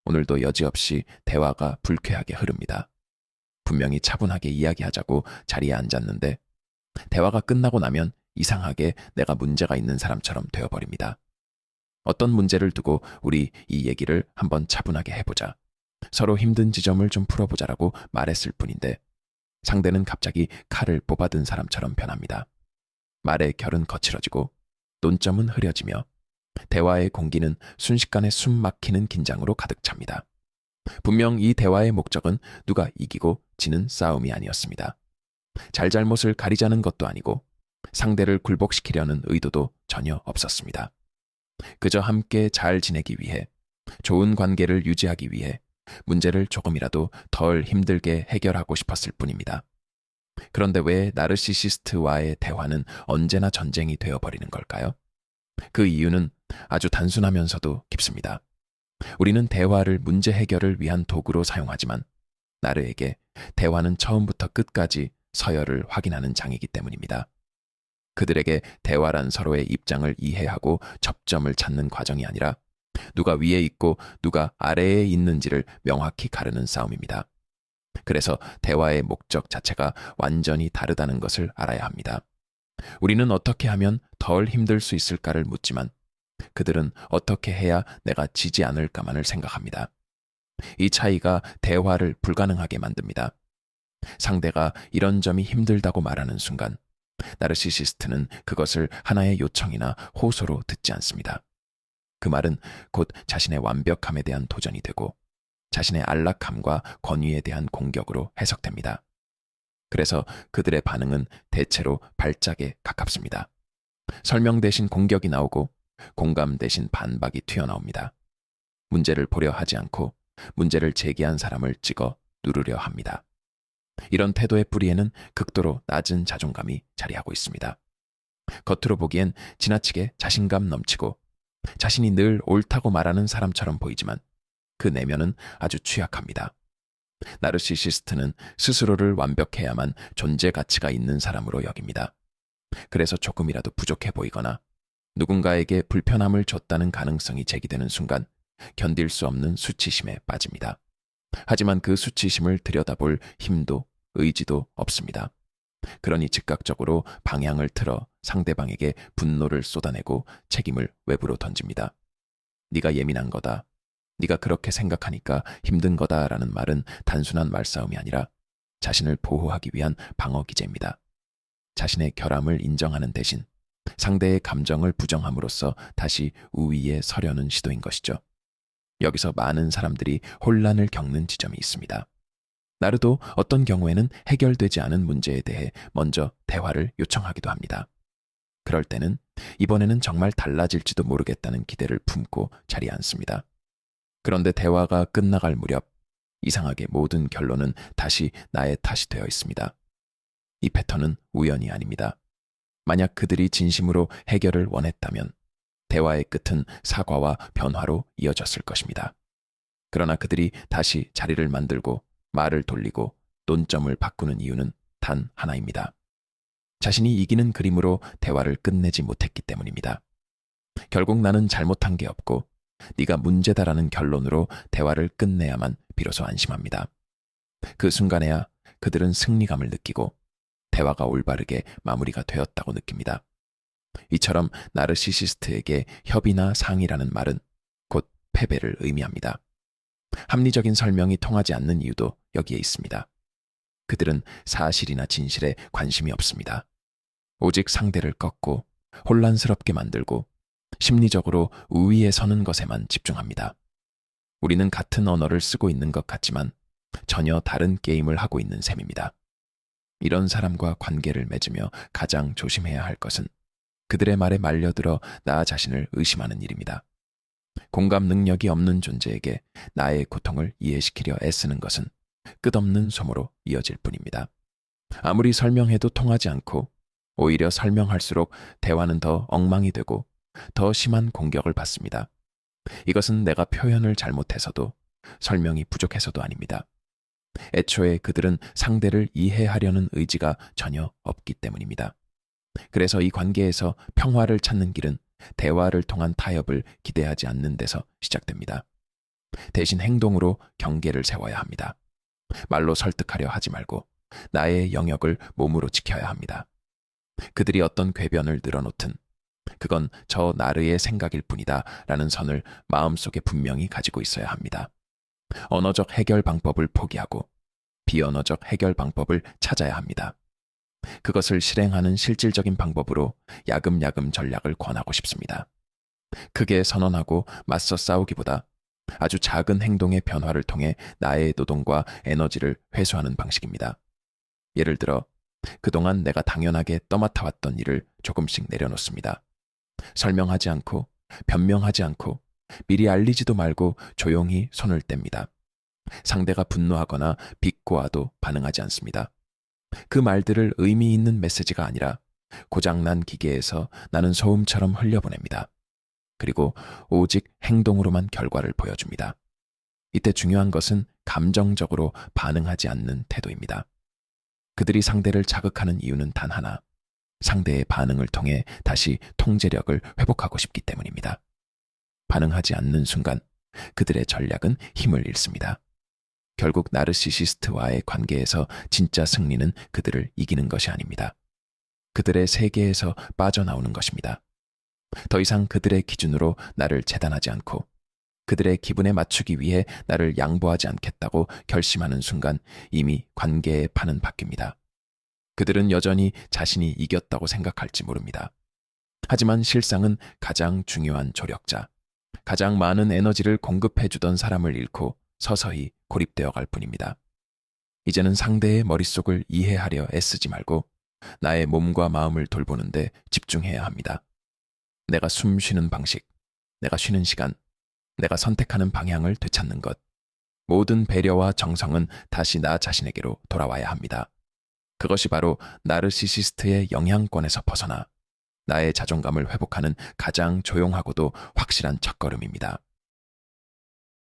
오늘도 여지없이 대화가 불쾌하게 흐릅니다. 분명히 차분하게 이야기하자고 자리에 앉았는데 대화가 끝나고 나면 이상하게 내가 문제가 있는 사람처럼 되어버립니다. 어떤 문제를 두고 우리 이 얘기를 한번 차분하게 해보자. 서로 힘든 지점을 좀 풀어보자라고 말했을 뿐인데 상대는 갑자기 칼을 뽑아든 사람처럼 변합니다. 말의 결은 거칠어지고 논점은 흐려지며 대화의 공기는 순식간에 숨 막히는 긴장으로 가득 찹니다. 분명 이 대화의 목적은 누가 이기고 지는 싸움이 아니었습니다. 잘잘못을 가리자는 것도 아니고 상대를 굴복시키려는 의도도 전혀 없었습니다. 그저 함께 잘 지내기 위해, 좋은 관계를 유지하기 위해 문제를 조금이라도 덜 힘들게 해결하고 싶었을 뿐입니다. 그런데 왜 나르시시스트와의 대화는 언제나 전쟁이 되어버리는 걸까요? 그 이유는 아주 단순하면서도 깊습니다. 우리는 대화를 문제 해결을 위한 도구로 사용하지만 나르에게 대화는 처음부터 끝까지 서열을 확인하는 장이기 때문입니다. 그들에게 대화란 서로의 입장을 이해하고 접점을 찾는 과정이 아니라 누가 위에 있고 누가 아래에 있는지를 명확히 가르는 싸움입니다. 그래서 대화의 목적 자체가 완전히 다르다는 것을 알아야 합니다. 우리는 어떻게 하면 덜 힘들 수 있을까를 묻지만 그들은 어떻게 해야 내가 지지 않을까만을 생각합니다. 이 차이가 대화를 불가능하게 만듭니다. 상대가 이런 점이 힘들다고 말하는 순간 나르시시스트는 그것을 하나의 요청이나 호소로 듣지 않습니다. 그 말은 곧 자신의 완벽함에 대한 도전이 되고 자신의 안락함과 권위에 대한 공격으로 해석됩니다. 그래서 그들의 반응은 대체로 발작에 가깝습니다. 설명 대신 공격이 나오고 공감 대신 반박이 튀어나옵니다. 문제를 보려 하지 않고 문제를 제기한 사람을 찍어 누르려 합니다. 이런 태도의 뿌리에는 극도로 낮은 자존감이 자리하고 있습니다. 겉으로 보기엔 지나치게 자신감 넘치고 자신이 늘 옳다고 말하는 사람처럼 보이지만 그 내면은 아주 취약합니다. 나르시시스트는 스스로를 완벽해야만 존재 가치가 있는 사람으로 여깁니다. 그래서 조금이라도 부족해 보이거나 누군가에게 불편함을 줬다는 가능성이 제기되는 순간 견딜 수 없는 수치심에 빠집니다. 하지만 그 수치심을 들여다볼 힘도 의지도 없습니다. 그러니 즉각적으로 방향을 틀어 상대방에게 분노를 쏟아내고 책임을 외부로 던집니다. 네가 예민한 거다. 네가 그렇게 생각하니까 힘든 거다라는 말은 단순한 말싸움이 아니라 자신을 보호하기 위한 방어 기제입니다. 자신의 결함을 인정하는 대신 상대의 감정을 부정함으로써 다시 우위에 서려는 시도인 것이죠. 여기서 많은 사람들이 혼란을 겪는 지점이 있습니다. 나르도 어떤 경우에는 해결되지 않은 문제에 대해 먼저 대화를 요청하기도 합니다. 그럴 때는 이번에는 정말 달라질지도 모르겠다는 기대를 품고 자리에 앉습니다. 그런데 대화가 끝나갈 무렵 이상하게 모든 결론은 다시 나의 탓이 되어 있습니다. 이 패턴은 우연이 아닙니다. 만약 그들이 진심으로 해결을 원했다면 대화의 끝은 사과와 변화로 이어졌을 것입니다. 그러나 그들이 다시 자리를 만들고 말을 돌리고 논점을 바꾸는 이유는 단 하나입니다. 자신이 이기는 그림으로 대화를 끝내지 못했기 때문입니다. 결국 나는 잘못한 게 없고 네가 문제다라는 결론으로 대화를 끝내야만 비로소 안심합니다. 그 순간에야 그들은 승리감을 느끼고 대화가 올바르게 마무리가 되었다고 느낍니다. 이처럼 나르시시스트에게 협의나 상의라는 말은 곧 패배를 의미합니다. 합리적인 설명이 통하지 않는 이유도 여기에 있습니다. 그들은 사실이나 진실에 관심이 없습니다. 오직 상대를 꺾고 혼란스럽게 만들고 심리적으로 우위에 서는 것에만 집중합니다. 우리는 같은 언어를 쓰고 있는 것 같지만 전혀 다른 게임을 하고 있는 셈입니다. 이런 사람과 관계를 맺으며 가장 조심해야 할 것은 그들의 말에 말려들어 나 자신을 의심하는 일입니다. 공감 능력이 없는 존재에게 나의 고통을 이해시키려 애쓰는 것은 끝없는 소모로 이어질 뿐입니다. 아무리 설명해도 통하지 않고 오히려 설명할수록 대화는 더 엉망이 되고 더 심한 공격을 받습니다. 이것은 내가 표현을 잘못해서도 설명이 부족해서도 아닙니다. 애초에 그들은 상대를 이해하려는 의지가 전혀 없기 때문입니다. 그래서 이 관계에서 평화를 찾는 길은 대화를 통한 타협을 기대하지 않는 데서 시작됩니다. 대신 행동으로 경계를 세워야 합니다. 말로 설득하려 하지 말고 나의 영역을 몸으로 지켜야 합니다. 그들이 어떤 궤변을 늘어놓든 그건 저 나르의 생각일 뿐이다 라는 선을 마음속에 분명히 가지고 있어야 합니다. 언어적 해결 방법을 포기하고 비언어적 해결 방법을 찾아야 합니다. 그것을 실행하는 실질적인 방법으로 야금야금 전략을 권하고 싶습니다. 크게 선언하고 맞서 싸우기보다 아주 작은 행동의 변화를 통해 나의 노동과 에너지를 회수하는 방식입니다. 예를 들어 그동안 내가 당연하게 떠맡아왔던 일을 조금씩 내려놓습니다. 설명하지 않고 변명하지 않고 미리 알리지도 말고 조용히 손을 뗍니다. 상대가 분노하거나 비꼬아도 반응하지 않습니다. 그 말들을 의미 있는 메시지가 아니라 고장난 기계에서 나는 소음처럼 흘려보냅니다. 그리고 오직 행동으로만 결과를 보여줍니다. 이때 중요한 것은 감정적으로 반응하지 않는 태도입니다. 그들이 상대를 자극하는 이유는 단 하나, 상대의 반응을 통해 다시 통제력을 회복하고 싶기 때문입니다. 반응하지 않는 순간 그들의 전략은 힘을 잃습니다. 결국 나르시시스트와의 관계에서 진짜 승리는 그들을 이기는 것이 아닙니다. 그들의 세계에서 빠져나오는 것입니다. 더 이상 그들의 기준으로 나를 재단하지 않고 그들의 기분에 맞추기 위해 나를 양보하지 않겠다고 결심하는 순간 이미 관계의 판은 바뀝니다. 그들은 여전히 자신이 이겼다고 생각할지 모릅니다. 하지만 실상은 가장 중요한 조력자, 가장 많은 에너지를 공급해주던 사람을 잃고 서서히 고립되어 갈 뿐입니다. 이제는 상대의 머릿속을 이해하려 애쓰지 말고 나의 몸과 마음을 돌보는데 집중해야 합니다. 내가 숨 쉬는 방식, 내가 쉬는 시간, 내가 선택하는 방향을 되찾는 것. 모든 배려와 정성은 다시 나 자신에게로 돌아와야 합니다. 그것이 바로 나르시시스트의 영향권에서 벗어나 나의 자존감을 회복하는 가장 조용하고도 확실한 첫걸음입니다.